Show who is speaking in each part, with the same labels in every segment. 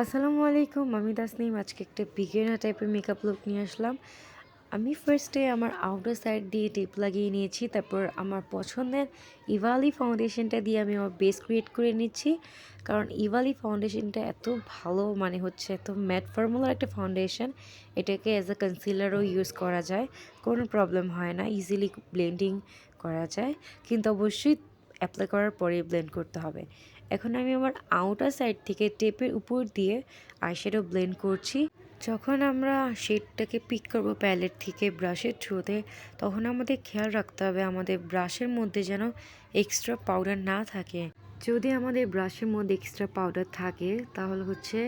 Speaker 1: আসসালামু আলাইকুম, আমি তাসনিম। আজকে একটা বিগিনার টাইপের মেকআপ লুক নিয়ে আসলাম। আমি ফার্স্টে আমার আউটার সাইড দিয়ে টিপ লাগিয়ে নিয়েছি। তারপর আমার পছন্দের ইভালি ফাউন্ডেশনটা দিয়ে আমি আমার বেস ক্রিয়েট করে নিচ্ছি। কারণ ইভালি ফাউন্ডেশনটা এত ভালো, মানে হচ্ছে এত ম্যাট ফর্মুলার একটা ফাউন্ডেশন। এটাকে অ্যাজ আ কনসিলারও ইউজ করা যায়, কোনো প্রবলেম হয় না, ইজিলি ব্লেন্ডিং করা যায়। কিন্তু অবশ্যই অ্যাপ্লাই করার পরেই ব্লেন্ড করতে হবে। এখন আমি আমার আউটার সাইড থেকে টেপের উপর দিয়ে আইশ্যাডো ব্লেন্ড করছি। যখন আমরা শেডটাকে পিক করবো প্যালেট থেকে ব্রাশের থ্রুতে, তখন আমাদের খেয়াল রাখতে হবে আমাদের ব্রাশের মধ্যে যেন এক্সট্রা পাউডার না থাকে। যদি আমাদের ব্রাশের মধ্যে এক্সট্রা পাউডার থাকে তাহলে হচ্ছে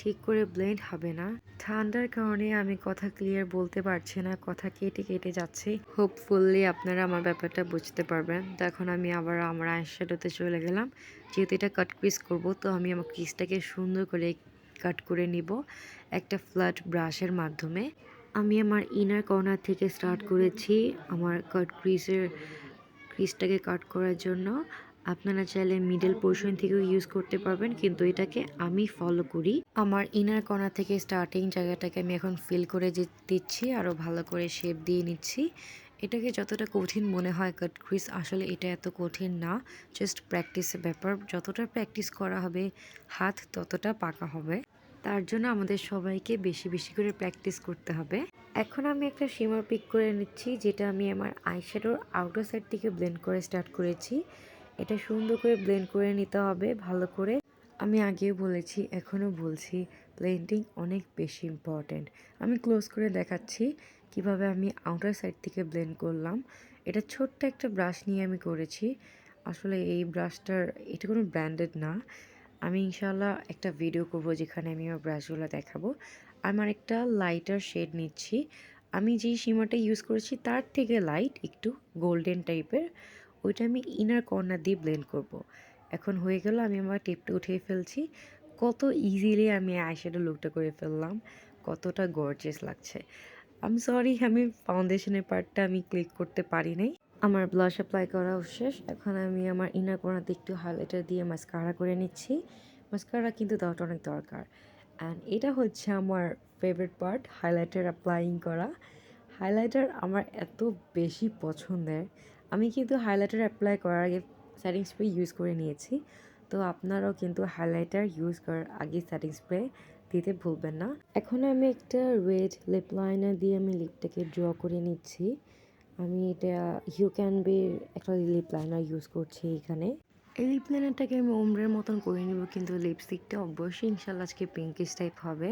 Speaker 1: ঠিক করে ব্লেন্ড হবে না। ঠান্ডার কারণে আমি কথা ক্লিয়ার বলতে পারছি না, কথা কেটে কেটে যাচ্ছে। হোপফুলি আপনারা আমার ব্যাপারটা বুঝতে পারবেন। তো এখন আমি আবার আমার আইশ্যাডোতে চলে গেলাম। যেহেতু এটা কাট ক্রিজ করবো, তো আমি আমার ক্রিজটাকে সুন্দর করে কাট করে নিব একটা ফ্ল্যাট ব্রাশের মাধ্যমে। আমি আমার ইনার কর্নার থেকে স্টার্ট করেছি আমার কাট ক্রিজটাকে কাট করার জন্য। আপনারা চাইলে মিডল পোর্শন থেকেও ইউজ করতে পারবেন, কিন্তু এটাকে আমি ফলো করি। আমার ইনার কর্নার থেকে স্টার্টিং জায়গাটাকে আমি এখন ফিল করে দিচ্ছি, আরও ভালো করে শেপ দিয়ে নিচ্ছি। এটাকে যতটা কঠিন মনে হয় কাট ক্রিজ, আসলে এটা এত কঠিন না, জাস্ট প্র্যাকটিসের ব্যাপার। যতটা প্র্যাকটিস করা হবে হাত ততটা পাকা হবে। তার জন্য আমাদের সবাইকে বেশি বেশি করে প্র্যাকটিস করতে হবে। এখন আমি একটা শিমার পিক করে নিচ্ছি, যেটা আমি আমার আইশ্যাডোর আউটার সাইড থেকে ব্লেন্ড করে স্টার্ট করেছি। এটা সুন্দর করে ব্লেন্ড করে নিতে হবে ভালো করে। আমি আগেও বলেছি, এখনও বলছি, ব্লেন্ডিং অনেক বেশি ইম্পর্ট্যান্ট। আমি ক্লোজ করে দেখাচ্ছি কিভাবে আমি আউটার সাইড থেকে ব্লেন্ড করলাম। এটা ছোট্ট একটা ব্রাশ নিয়ে আমি করেছি। আসলে এই ব্রাশটার, এটা কোনো ব্র্যান্ডেড না। আমি ইনশাল্লাহ একটা ভিডিও করব যেখানে আমি আমার ব্রাশগুলো দেখাবো। আমার একটা লাইটার শেড নিচ্ছি। আমি যেই শিমারটা ইউজ করেছি তার থেকে লাইট একটু গোল্ডেন টাইপের, ওইটা আমি ইনার কর্নার দিয়ে ব্লেন্ড করব। এখন হয়ে গেল, আমি আমার টেপটা উঠিয়ে ফেলছি। কত ইজিলি আমি আইশ্যাডো লুকটা করে ফেললাম, কতটা গর্জিয়াস লাগছে। আমি সরি, আমি ফাউন্ডেশনের পার্টটা আমি ক্লিক করতে পারি নাই। আমার ব্লাশ অ্যাপ্লাই করাও শেষ। এখন আমি আমার ইনার কর্নারতে একটু হাইলাইটার দিয়ে মাস্কারা করে নিচ্ছি। মাস্কারা কিন্তু দেওয়াটা অনেক দরকার। অ্যান্ড এটা হচ্ছে আমার ফেভারিট পার্ট, হাইলাইটার অ্যাপ্লাইং করা। হাইলাইটার আমার এত বেশি পছন্দের। আমি কিন্তু হাইলাইটার অ্যাপ্লাই করার আগে সেটিং স্প্রে ইউজ করে নিয়েছি। তো আপনারাও কিন্তু হাইলাইটার ইউজ করার আগে সেটিং স্প্রে দিতে ভুলবেন না। এখন আমি একটা রেড লিপ লাইনার দিয়ে আমি লিপটাকে ড্র করে নিচ্ছি। আমি এটা ইউ ক্যান বির একটা লিপ লাইনার ইউজ করছি এখানে। এই লিপ লাইনারটাকে আমি ওমরের মতন করে নিব, কিন্তু লিপস্টিকটা অবশ্যই ইনশাল্লাহ আজকে পিঙ্কিশ টাইপ হবে।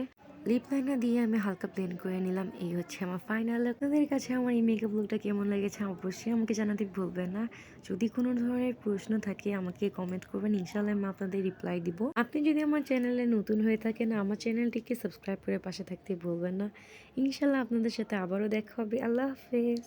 Speaker 1: লিপ লাইনার দিয়ে আমি হালকা ব্লেন্ড করে নিলাম। এই হচ্ছে আমার ফাইনাল। আপনাদের কাছে আমার এই মেকআপ লুকটা কেমন লেগেছে অবশ্যই আমাকে জানাতে ভুলবেন না। যদি কোনো ধরনের প্রশ্ন থাকে আমাকে কমেন্ট করবেন, ইনশাল্লাহ আমি আপনাদের রিপ্লাই দিব। আপনি যদি আমার চ্যানেলে নতুন হয়ে থাকেন, আমার চ্যানেলটিকে সাবস্ক্রাইব করে পাশে থাকতে ভুলবেন না। ইনশাল্লাহ আপনাদের সাথে আবারও দেখা হবে। আল্লাহ হাফেজ।